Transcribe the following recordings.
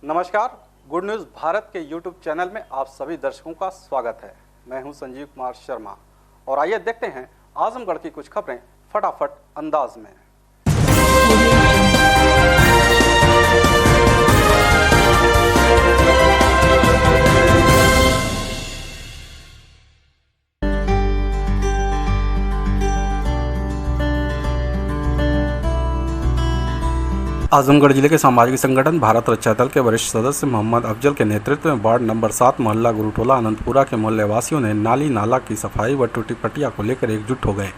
नमस्कार, good news Bharat के YouTube channel में आप सभी दर्शकों का स्वागत है। मैं हूं संजीव कुमार शर्मा और आइए देखते हैं आजमगढ़ की कुछ खबरें फटाफट अंदाज में। आजमगढ़ जिले के सामाजिक संगठन भारत रक्षा दल के वरिष्ठ सदस्य मोहम्मद अफजल के नेतृत्व में वार्ड नंबर 7 मोहल्ला गुरुटोला आनंदपुरा के मोहल्ले वासियों ने नाली नाला की सफाई व टूटी पट्टिया को लेकर एकजुट हो गए।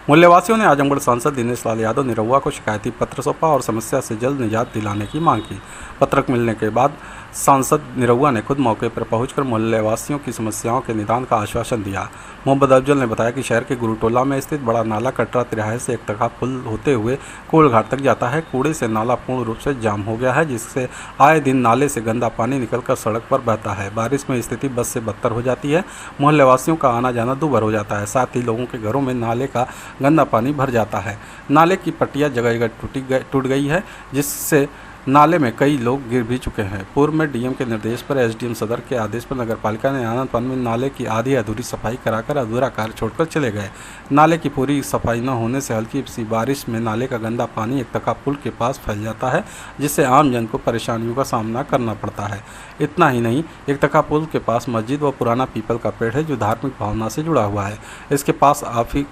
मोहल्ले वासियों ने आजमगढ़ सांसद दिनेश लाल यादव निरहुआ को शिकायती पत्र सौंपा और समस्या से जल्द निजात दिलाने की मांग की। पत्रक मिलने के बाद सांसद निरहुआ ने खुद मौके पर पहुंचकर मोहल्ले वासियों की समस्याओं के निदान का आश्वासन दिया। मोहम्मद अफजल ने बताया कि शहर के गुरुटोला में स्थित बड़ा नाला कटरा तिराहे से एकतरफा पुल होते हुए कोलघाट तक जाता है। कूड़े से नाला पूर्ण रूप से जाम हो गया है, जिससे आए दिन नाले से गंदा पानी निकलकर सड़क पर बहता है। बारिश में स्थिति बस से बदतर हो जाती है। मोहल्ले वासियों का आना जाना दूभर हो जाता है। साथ ही लोगों के घरों में नाले का गंदा पानी भर जाता है। नाले की पट्टियाँ जगह जगह टूट गई है, जिससे नाले में कई लोग गिर भी चुके हैं। पूर्व में डीएम के निर्देश पर एसडीएम सदर के आदेश पर नगरपालिका ने आनंदपन में नाले की आधी अधूरी सफाई कराकर अधूरा कार्य छोड़कर चले गए। नाले की पूरी सफाई न होने से हल्की सी बारिश में नाले का गंदा पानी एकतरफा पुल के पास फैल जाता है, जिससे आम जन को परेशानियों का सामना करना पड़ता है। इतना ही नहीं, एकतरफा पुल के पास मस्जिद व पुराना पीपल का पेड़ है, जो धार्मिक भावना से जुड़ा हुआ है। इसके पास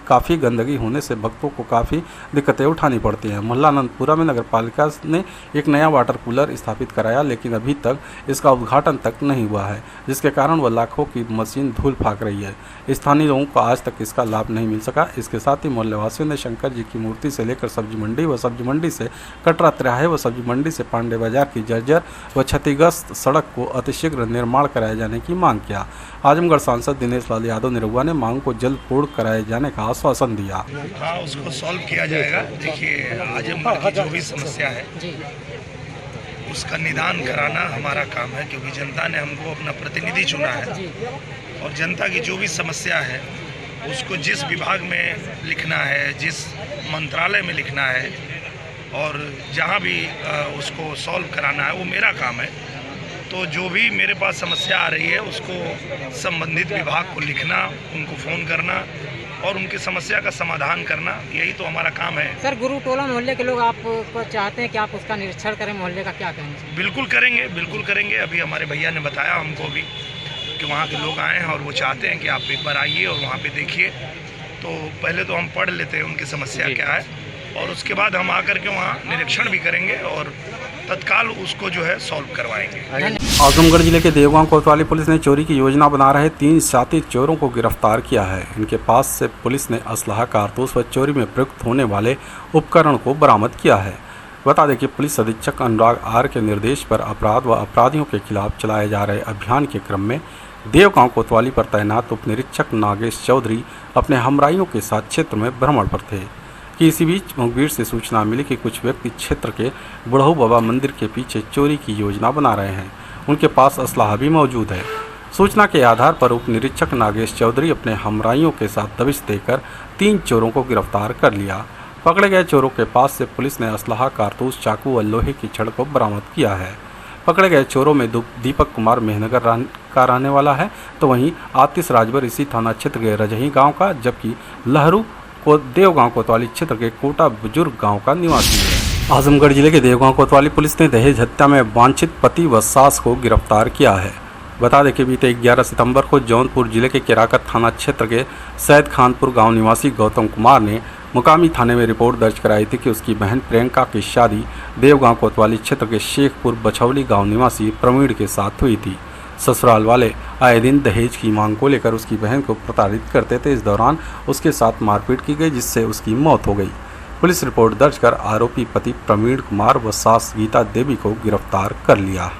काफ़ी गंदगी होने से भक्तों को काफ़ी दिक्कतें उठानी पड़ती हैं। मोहल्ला आनंदपुरा में नगरपालिका ने एक नया वाटर कूलर स्थापित कराया, लेकिन अभी तक इसका उद्घाटन तक नहीं हुआ है, जिसके कारण वह लाखों की मशीन धूल फाक रही है। स्थानीय लोगों को आज तक इसका लाभ नहीं मिल सका। इसके साथ ही मोहल्ले वासियों ने शंकर जी की मूर्ति से लेकर सब्जी मंडी व सब्जी मंडी से कटरा तिराहे व सब्जी मंडी से पांडे बाजार की जर्जर व क्षतिग्रस्त सड़क को अतिशीघ्र निर्माण कराए जाने की मांग किया। आजमगढ़ सांसद दिनेश लाल यादव निरहुआ ने मांग को जल्द पूर्ण कराए जाने का आश्वासन दिया। हाँ, उसको सॉल्व किया जाएगा। देखिए, आजमगढ़ की जो भी समस्या है उसका निदान कराना हमारा काम है, क्योंकि जनता ने हमको अपना प्रतिनिधि चुना है और जनता की जो भी समस्या है उसको जिस विभाग में लिखना है, जिस मंत्रालय में लिखना है और जहाँ भी उसको सॉल्व कराना है, वो मेरा काम है। तो जो भी मेरे पास समस्या आ रही है उसको संबंधित विभाग को लिखना, उनको फ़ोन करना और उनकी समस्या का समाधान करना, यही तो हमारा काम है। सर, गुरुटोला मोहल्ले के लोग आप चाहते हैं कि आप उसका निरीक्षण करें, मोहल्ले का क्या कहना? बिल्कुल करेंगे, बिल्कुल करेंगे। अभी हमारे भैया ने बताया हमको भी कि वहाँ के लोग आए हैं और वो चाहते हैं कि आप एक बार आइए और वहाँ पे देखिए। तो पहले तो हम पढ़ लेते हैं उनकी समस्या क्या है और उसके बाद हम आकर के वहाँ निरीक्षण भी करेंगे और तत्काल उसको जो है सॉल्व करवाएंगे। आजमगढ़ जिले के देवगांव कोतवाली पुलिस ने चोरी की योजना बना रहे 3 शातिर चोरों को गिरफ्तार किया है। इनके पास से पुलिस ने असलाह, कारतूस व चोरी में प्रयुक्त होने वाले उपकरण को बरामद किया है। बता दें कि पुलिस अधीक्षक अनुराग आर के निर्देश पर अपराध व अपराधियों के खिलाफ चलाए जा रहे अभियान के क्रम में देवगांव कोतवाली पर तैनात उप निरीक्षक नागेश चौधरी अपने हमराइयों के साथ क्षेत्र में भ्रमण पर थे कि इसी बीच मुखबिर से सूचना मिली कि कुछ व्यक्ति क्षेत्र के बुढ़ऊ बाबा मंदिर के पीछे चोरी की योजना बना रहे हैं। उनके पास असलाह भी मौजूद है। सूचना के आधार पर उप निरीक्षक नागेश चौधरी अपने हमराइयों के साथ दबिश देकर 3 चोरों को गिरफ्तार कर लिया। पकड़े गए चोरों के पास से पुलिस ने असलाह, कारतूस, चाकू व लोहे की छड़ को बरामद किया है। पकड़े गए चोरों में दीपक कुमार मेहनगर का रहने वाला है, तो वहीं आतिश राजभर इसी थाना क्षेत्र के रजही गाँव का, जबकि लहरू को देवगांव कोतवाली क्षेत्र के कोटा बुजुर्ग गांव का निवासी है। आजमगढ़ जिले के देवगांव कोतवाली पुलिस ने दहेज हत्या में वांछित पति व सास को गिरफ्तार किया है। बता दें कि बीते 11 सितंबर को जौनपुर जिले के केराकत थाना क्षेत्र के सैद खानपुर गांव निवासी गौतम कुमार ने मुकामी थाने में रिपोर्ट दर्ज कराई थी कि उसकी बहन प्रियंका की शादी देवगांव कोतवाली क्षेत्र के शेखपुर बछौली गाँव निवासी प्रवीण के साथ हुई थी। ससुराल वाले आए दिन दहेज की मांग को लेकर उसकी बहन को प्रताड़ित करते थे। इस दौरान उसके साथ मारपीट की गई, जिससे उसकी मौत हो गई। पुलिस रिपोर्ट दर्ज कर आरोपी पति प्रवीण कुमार व सास गीता देवी को गिरफ्तार कर लिया।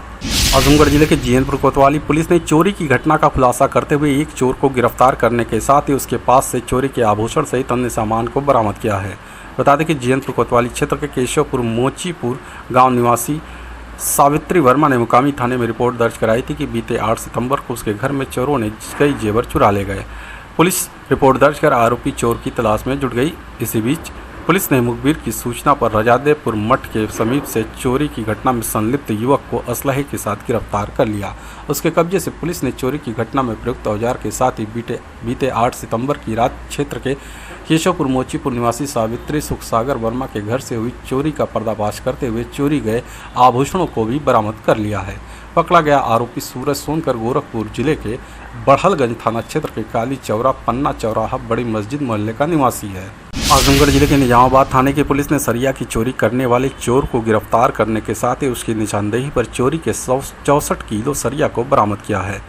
आजमगढ़ जिले के जीएनपुर कोतवाली पुलिस ने चोरी की घटना का खुलासा करते हुए एक चोर को गिरफ्तार करने के साथ ही उसके पास से चोरी के आभूषण सहित अन्य सामान को बरामद किया है। बता दें कि जीएनपुर कोतवाली क्षेत्र के केशवपुर मोचीपुर गाँव निवासी सावित्री वर्मा ने मुकामी थाने में रिपोर्ट दर्ज कराई थी कि बीते 8 सितंबर को उसके घर में चोरों ने कई जेवर चुरा ले गए। पुलिस रिपोर्ट दर्ज कर आरोपी चोर की तलाश में जुट गई। इसी बीच पुलिस ने मुखबिर की सूचना पर रजादेपुर मठ के समीप से चोरी की घटना में संलिप्त युवक को असलहे के साथ गिरफ्तार कर लिया। उसके कब्जे से पुलिस ने चोरी की घटना में प्रयुक्त औजार के साथ ही बीते 8 सितंबर की रात क्षेत्र के केशवपुर मोचीपुर निवासी सावित्री सुखसागर वर्मा के घर से हुई चोरी का पर्दाफाश करते हुए चोरी गए आभूषणों को भी बरामद कर लिया है। पकड़ा गया आरोपी सूरज सोनकर गोरखपुर जिले के बढ़लगंज थाना क्षेत्र के काली चौरा पन्ना चौराहा बड़ी मस्जिद मोहल्ले का निवासी है। आजमगढ़ जिले के निजामाबाद थाने की पुलिस ने सरिया की चोरी करने वाले चोर को गिरफ्तार करने के साथ ही उसकी निशानदेही पर चोरी के 64 किलो सरिया को बरामद किया है।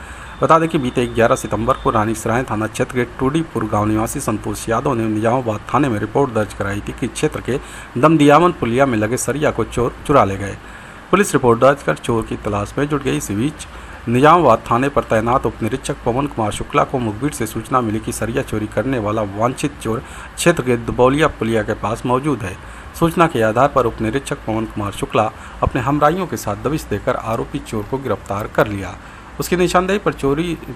बता दें कि बीते 11 सितंबर को रानीसराय थाना क्षेत्र के टूडीपुर गांव निवासी संतोष यादव ने निजामाबाद थाने में रिपोर्ट दर्ज कराई थी कि क्षेत्र के दमदियामन पुलिया में लगे सरिया को चोर चुरा ले गए। पुलिस रिपोर्ट दर्ज कर चोर की तलाश में जुट गई। इस बीच निजामाबाद थाने पर तैनात उप निरीक्षक पवन कुमार शुक्ला को मुखबिर से सूचना मिली कि सरिया चोरी करने वाला वांछित चोर क्षेत्र के दुबौलिया पुलिया के पास मौजूद है। सूचना के आधार पर उप निरीक्षक पवन कुमार शुक्ला अपने हमराइयों के साथ दबिश देकर आरोपी चोर को गिरफ्तार कर लिया। उसकी निशानदेही पर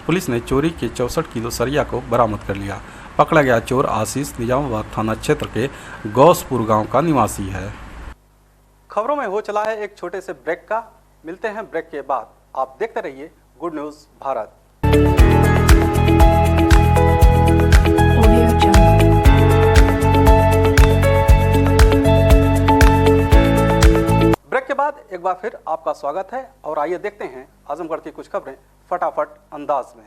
पुलिस ने चोरी के 64 किलो सरिया को बरामद कर लिया। पकड़ा गया चोर आशीष निजामाबाद थाना क्षेत्र के गौसपुर गाँव का निवासी है। खबरों में हो चला है एक छोटे से ब्रेक का। मिलते हैं ब्रेक के बाद। आप देखते रहिए गुड न्यूज भारत। ब्रेक के बाद एक बार फिर आपका स्वागत है और आइए देखते हैं आजमगढ़ की कुछ खबरें फटाफट अंदाज में।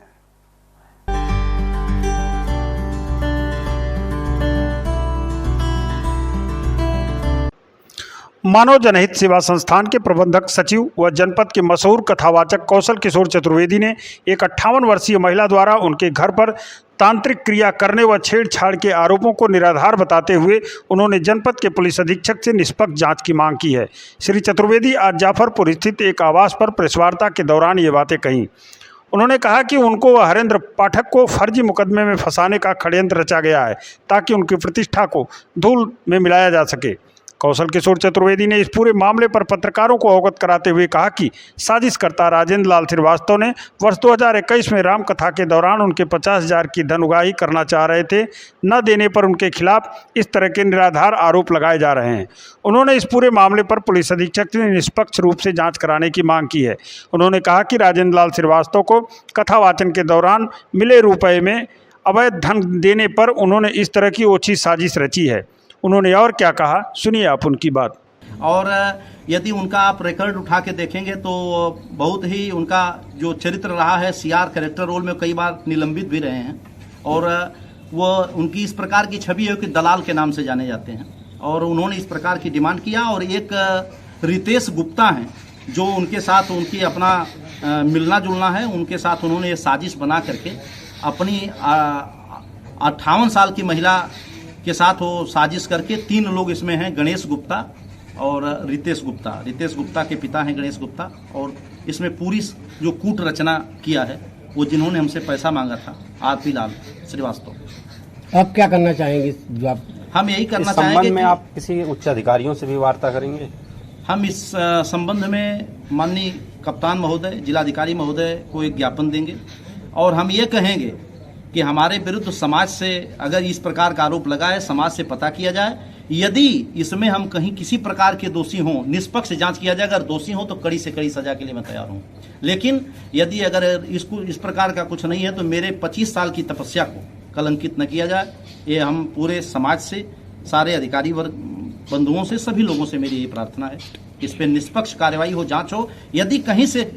मानव जनहित सेवा संस्थान के प्रबंधक सचिव व जनपद के मशहूर कथावाचक कौशल किशोर चतुर्वेदी ने एक 58 वर्षीय महिला द्वारा उनके घर पर तांत्रिक क्रिया करने व छेड़छाड़ के आरोपों को निराधार बताते हुए उन्होंने जनपद के पुलिस अधीक्षक से निष्पक्ष जांच की मांग की है। श्री चतुर्वेदी आज जाफरपुर स्थित एक आवास पर प्रेसवार्ता के दौरान ये बातें कहीं। उन्होंने कहा कि उनको व हरेंद्र पाठक को फर्जी मुकदमे में फंसाने का षड्यंत्र रचा गया है ताकि उनकी प्रतिष्ठा को धूल में मिलाया जा सके। कौशल किशोर चतुर्वेदी ने इस पूरे मामले पर पत्रकारों को अवगत कराते हुए कहा कि साजिशकर्ता राजेंद्र लाल श्रीवास्तव ने वर्ष 2021 में राम कथा के दौरान उनके 50,000 की धन उगाही करना चाह रहे थे। न देने पर उनके खिलाफ इस तरह के निराधार आरोप लगाए जा रहे हैं। उन्होंने इस पूरे मामले पर पुलिस अधीक्षक ने निष्पक्ष रूप से जाँच कराने की मांग की है। उन्होंने कहा कि राजेंद्र लाल श्रीवास्तव को कथावाचन के दौरान मिले रुपये में अवैध धन देने पर उन्होंने इस तरह की ओछी साजिश रची है। उन्होंने और क्या कहा, सुनिए आप उनकी बात। और यदि उनका आप रिकॉर्ड उठा के देखेंगे तो बहुत ही उनका जो चरित्र रहा है, सीआर कैरेक्टर रोल में कई बार निलंबित भी रहे हैं और वो उनकी इस प्रकार की छवि है कि दलाल के नाम से जाने जाते हैं और उन्होंने इस प्रकार की डिमांड किया। और एक रितेश गुप्ता हैं जो उनके साथ उनकी अपना मिलना जुलना है, उनके साथ उन्होंने ये साजिश बना करके अपनी 58 साल की महिला के साथ वो साजिश करके 3 लोग इसमें हैं, गणेश गुप्ता और रितेश गुप्ता। रितेश गुप्ता के पिता हैं गणेश गुप्ता और इसमें पूरी जो कूट रचना किया है वो जिन्होंने हमसे पैसा मांगा था आरपी लाल श्रीवास्तव। आप क्या करना चाहेंगे? जो आप हम यही करना इस चाहेंगे संबंध में आप किसी उच्च अधिकारियों से भी वार्ता करेंगे? हम इस संबंध में माननीय कप्तान महोदय, जिलाधिकारी महोदय को एक ज्ञापन देंगे और हम ये कहेंगे कि हमारे विरुद्ध समाज से अगर इस प्रकार का आरोप लगा है, समाज से पता किया जाए। यदि इसमें हम कहीं किसी प्रकार के दोषी हों, निष्पक्ष जांच किया जाए। अगर दोषी हों तो कड़ी से कड़ी सजा के लिए मैं तैयार हूं। लेकिन यदि अगर इस प्रकार का कुछ नहीं है तो मेरे 25 साल की तपस्या को कलंकित न किया जाए। ये हम पूरे समाज से, सारे अधिकारी वर्ग बंधुओं से, सभी लोगों से मेरी ये प्रार्थना है कि इस पर निष्पक्ष कार्रवाई हो, जांच हो। यदि कहीं से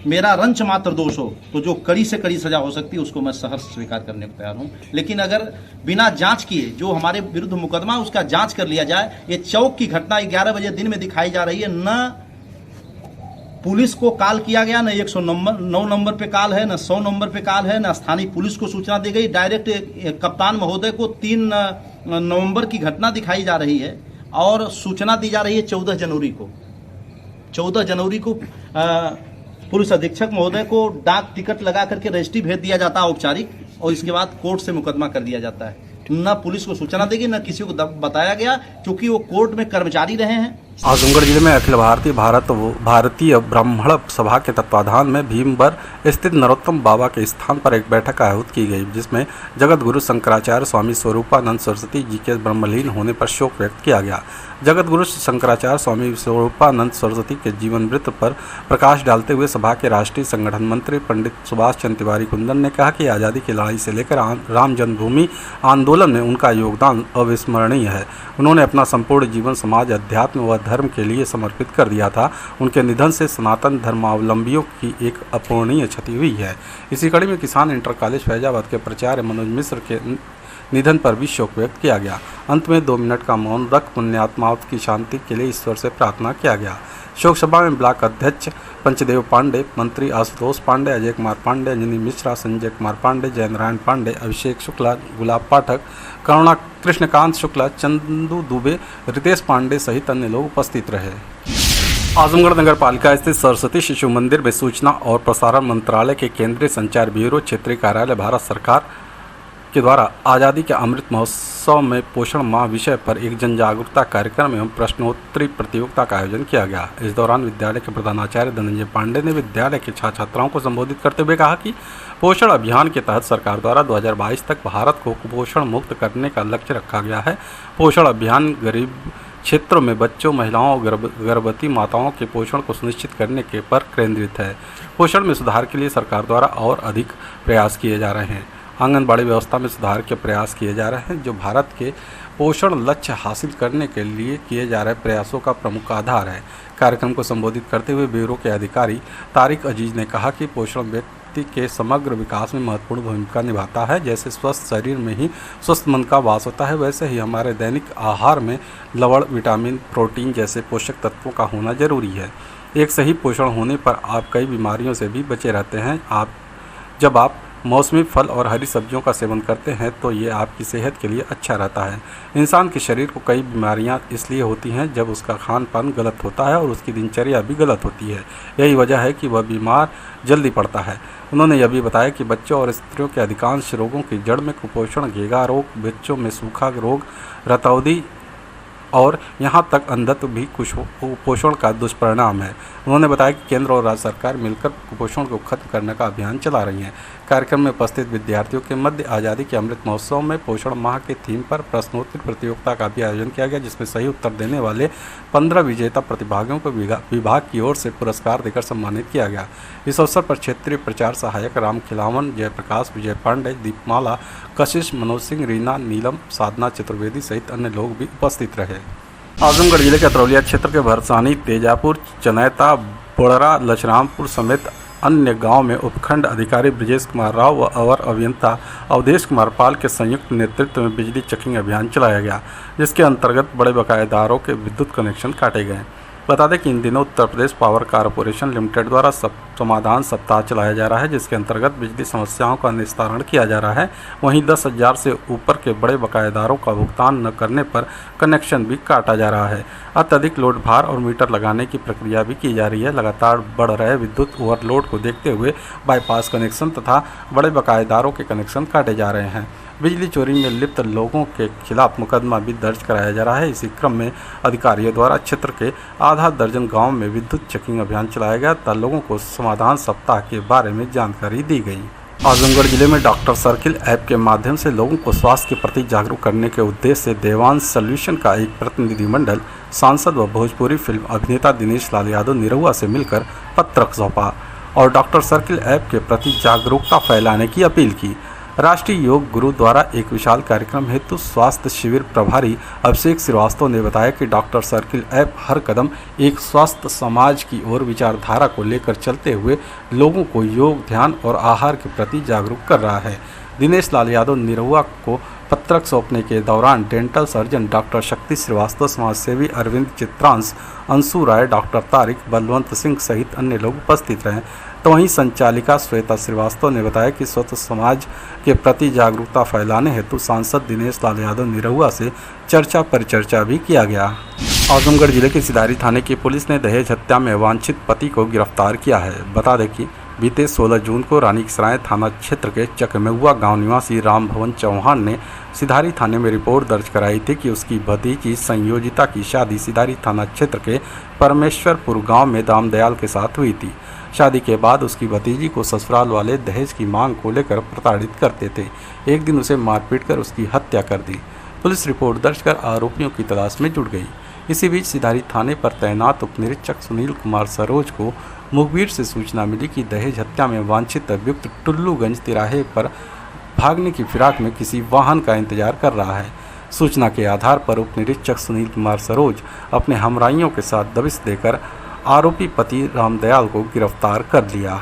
मेरा रंच मात्र दोष हो तो जो कड़ी से कड़ी सजा हो सकती है उसको मैं सहर्ष स्वीकार करने को तैयार हूं। लेकिन अगर बिना जांच किए जो हमारे विरुद्ध मुकदमा उसका जांच कर लिया जाए। ये चौक की घटना 11 बजे दिन में दिखाई जा रही है। न पुलिस को कॉल किया गया, न 109 नंबर पे कॉल है, न 100 नंबर पे कॉल है, न स्थानीय पुलिस को सूचना दी गई। डायरेक्ट कप्तान महोदय को 3 नवंबर की घटना दिखाई जा रही है और सूचना दी जा रही है 14 जनवरी को। 14 जनवरी को पुलिस अधीक्षक महोदय को डाक टिकट लगा करके रजिस्ट्री भेज दिया जाता है औपचारिक और इसके बाद कोर्ट से मुकदमा कर दिया जाता है। न पुलिस को सूचना देगी, न किसी को बताया गया, क्योंकि वो कोर्ट में कर्मचारी रहे हैं आजमगढ़ जिले में अखिल भारतीय ब्राह्मण सभा के तत्वाधान में भीमबर स्थित नरोत्तम बाबा के स्थान पर एक बैठक आयोजित की गई, जिसमें जगत गुरु शंकराचार्य स्वामी स्वरूपानंद सरस्वती जी के ब्रह्मलीन होने पर शोक व्यक्त किया गया। जगत गुरु शंकराचार्य स्वामी स्वरूपानंद सरस्वती के जीवन वृत्त पर प्रकाश डालते हुए सभा के राष्ट्रीय संगठन मंत्री पंडित सुभाष चंद्र तिवारी कुंदन ने कहा कि आज़ादी की लड़ाई से लेकर राम जन्मभूमि आंदोलन में उनका योगदान अविस्मरणीय है। उन्होंने अपना संपूर्ण जीवन समाज, अध्यात्म व धर्म के लिए समर्पित कर दिया था। उनके निधन से सनातन धर्मावलंबियों की एक अपूरणीय क्षति हुई है। इसी कड़ी में किसान इंटर कॉलेज फैजाबाद के प्राचार्य मनोज मिश्र के निधन पर भी शोक व्यक्त किया गया। अंत में 2 मिनट का मौन रख पुण्यात्माओं की शांति के लिए ईश्वर से प्रार्थना किया गया। शोक सभा में ब्लॉक अध्यक्ष पंचदेव पांडे, मंत्री आशुतोष पांडे, अजय कुमार पांडे, अंजनी मिश्रा, संजय कुमार पांडे, जयनारायण पांडे, अभिषेक शुक्ला, गुलाब पाठक, करुणा कृष्णकांत शुक्ला, चंदू दुबे, रितेश पांडे सहित अन्य लोग उपस्थित रहे। आजमगढ़ नगर पालिका स्थित सरस्वती शिशु मंदिर में सूचना और प्रसारण मंत्रालय के केंद्रीय संचार ब्यूरो क्षेत्रीय कार्यालय भारत सरकार के द्वारा आज़ादी के अमृत महोत्सव में पोषण माह विषय पर एक जन जागरूकता कार्यक्रम एवं प्रश्नोत्तरी प्रतियोगिता का आयोजन किया गया। इस दौरान विद्यालय के प्रधानाचार्य धनंजय पांडे ने विद्यालय के छात्र छात्राओं को संबोधित करते हुए कहा कि पोषण अभियान के तहत सरकार द्वारा 2022 तक भारत को कुपोषण मुक्त करने का लक्ष्य रखा गया है। पोषण अभियान गरीब क्षेत्रों में बच्चों, महिलाओं और गर्भवती माताओं के पोषण को सुनिश्चित करने के पर केंद्रित है। पोषण में सुधार के लिए सरकार द्वारा और अधिक प्रयास किए जा रहे हैं। आंगनबाड़ी व्यवस्था में सुधार के प्रयास किए जा रहे हैं, जो भारत के पोषण लक्ष्य हासिल करने के लिए किए जा रहे प्रयासों का प्रमुख आधार है। कार्यक्रम को संबोधित करते हुए ब्यूरो के अधिकारी तारिक अजीज ने कहा कि पोषण व्यक्ति के समग्र विकास में महत्वपूर्ण भूमिका निभाता है। जैसे स्वस्थ शरीर में ही स्वस्थ मन का वास होता है, वैसे ही हमारे दैनिक आहार में लवण, विटामिन, प्रोटीन जैसे पोषक तत्वों का होना जरूरी है। एक सही पोषण होने पर आप कई बीमारियों से भी बचे रहते हैं। जब आप मौसमी फल और हरी सब्जियों का सेवन करते हैं तो ये आपकी सेहत के लिए अच्छा रहता है। इंसान के शरीर को कई बीमारियां इसलिए होती हैं जब उसका खान पान गलत होता है और उसकी दिनचर्या भी गलत होती है। यही वजह है कि वह बीमार जल्दी पड़ता है। उन्होंने यह भी बताया कि बच्चों और स्त्रियों के अधिकांश रोगों की जड़ में कुपोषण, घेगा रोग, बच्चों में सूखा रोग, रतौंधी और यहाँ तक अंधत्व भी कुपोषण का दुष्परिणाम है। उन्होंने बताया कि केंद्र और राज्य सरकार मिलकर कुपोषण को खत्म करने का अभियान चला रही हैं। कार्यक्रम में उपस्थित विद्यार्थियों के मध्य आज़ादी के अमृत महोत्सव में पोषण माह के थीम पर प्रश्नोत्तरी प्रतियोगिता का भी आयोजन किया गया, जिसमें सही उत्तर देने वाले 15 विजेता प्रतिभागियों को विभाग की ओर से पुरस्कार देकर सम्मानित किया गया। इस अवसर पर क्षेत्रीय प्रचार सहायक राम खिलावन, जयप्रकाश, विजय पांडे, दीपमाला, कशिश, मनोज सिंह, रीना, नीलम, साधना चतुर्वेदी सहित अन्य लोग भी उपस्थित रहे। आजमगढ़ जिले के अतरौलिया क्षेत्र के भरसानी, तेजापुर, चनैता, बोड़रा, लछरामपुर समेत अन्य गांव में उपखंड अधिकारी ब्रजेश कुमार राव व अवर अभियंता अवधेश कुमार पाल के संयुक्त नेतृत्व में बिजली चेकिंग अभियान चलाया गया, जिसके अंतर्गत बड़े बकायेदारों के विद्युत कनेक्शन काटे गए। बता दें कि इन दिनों Uttar Pradesh power corporation limited द्वारा समाधान सप्ताह चलाया जा रहा है, जिसके अंतर्गत बिजली समस्याओं का निस्तारण किया जा रहा है। वहीं 10,000 से ऊपर के बड़े बकायेदारों का भुगतान न करने पर कनेक्शन भी काटा जा रहा है। अत्यधिक लोड भार और मीटर लगाने की प्रक्रिया भी की जा रही है। लगातार बढ़ रहे विद्युत ओवरलोड को देखते हुए बाईपास कनेक्शन तथा बड़े बकायेदारों के कनेक्शन काटे जा रहे हैं। बिजली चोरी में लिप्त लोगों के खिलाफ मुकदमा भी दर्ज कराया जा रहा है। इसी क्रम में अधिकारियों द्वारा क्षेत्र के आधा दर्जन गांव में विद्युत चेकिंग अभियान चलाया गया तथा लोगों को समाधान सप्ताह के बारे में जानकारी दी गई। आजमगढ़ जिले में डॉक्टर सर्किल ऐप के माध्यम से लोगों को स्वास्थ्य के प्रति जागरूक करने के उद्देश्य से देवांश सॉल्यूशन का एक प्रतिनिधिमंडल सांसद व भोजपुरी फिल्म अभिनेता दिनेश लाल यादव निरहुआ से मिलकर पत्रक सौंपा और डॉक्टर सर्किल ऐप के प्रति जागरूकता फैलाने की अपील की। राष्ट्रीय योग गुरु द्वारा एक विशाल कार्यक्रम हेतु स्वास्थ्य शिविर प्रभारी अभिषेक श्रीवास्तव ने बताया कि डॉक्टर सर्किल ऐप हर कदम एक स्वस्थ समाज की ओर विचारधारा को लेकर चलते हुए लोगों को योग, ध्यान और आहार के प्रति जागरूक कर रहा है। दिनेश लाल यादव निरहुआ को पत्रक सौंपने के दौरान डेंटल सर्जन डॉक्टर शक्ति श्रीवास्तव, समाजसेवी अरविंद चित्रांश, अंशु राय, डॉक्टर तारिक, बलवंत सिंह सहित अन्य लोग उपस्थित रहे। तो वहीं संचालिका श्वेता श्रीवास्तव ने बताया कि स्वस्थ समाज के प्रति जागरूकता फैलाने हेतु सांसद दिनेश लाल यादव निरहुआ से चर्चा परिचर्चा भी किया गया। आजमगढ़ जिले के सिधारी थाने की पुलिस ने दहेज हत्या में वांछित पति को गिरफ्तार किया है। बता दें कि बीते 16 जून को रानीसराय थाना क्षेत्र के चकमेहुआ गांव निवासी राम भवन चौहान ने सिधारी थाने में रिपोर्ट दर्ज कराई थी कि उसकी भतीजी संयोजिता की शादी सिधारी थाना क्षेत्र के परमेश्वरपुर गांव में रामदयाल के साथ हुई थी। शादी के बाद उसकी भतीजी को ससुराल वाले दहेज की मांग को लेकर प्रताड़ित करते थे। एक दिन उसे मारपीट कर उसकी हत्या कर दी। पुलिस रिपोर्ट दर्ज कर आरोपियों की तलाश में जुट गई। इसी बीच सिधारी थाने पर तैनात उप निरीक्षक सुनील कुमार सरोज को मुखबिर से सूचना मिली कि दहेज हत्या में वांछित अभियुक्त टुल्लूगंज तिराहे पर भागने की फिराक में किसी वाहन का इंतजार कर रहा है। सूचना के आधार पर उप निरीक्षक सुनील कुमार सरोज अपने हमराइयों के साथ दबिश देकर आरोपी पति रामदयाल को गिरफ्तार कर लिया।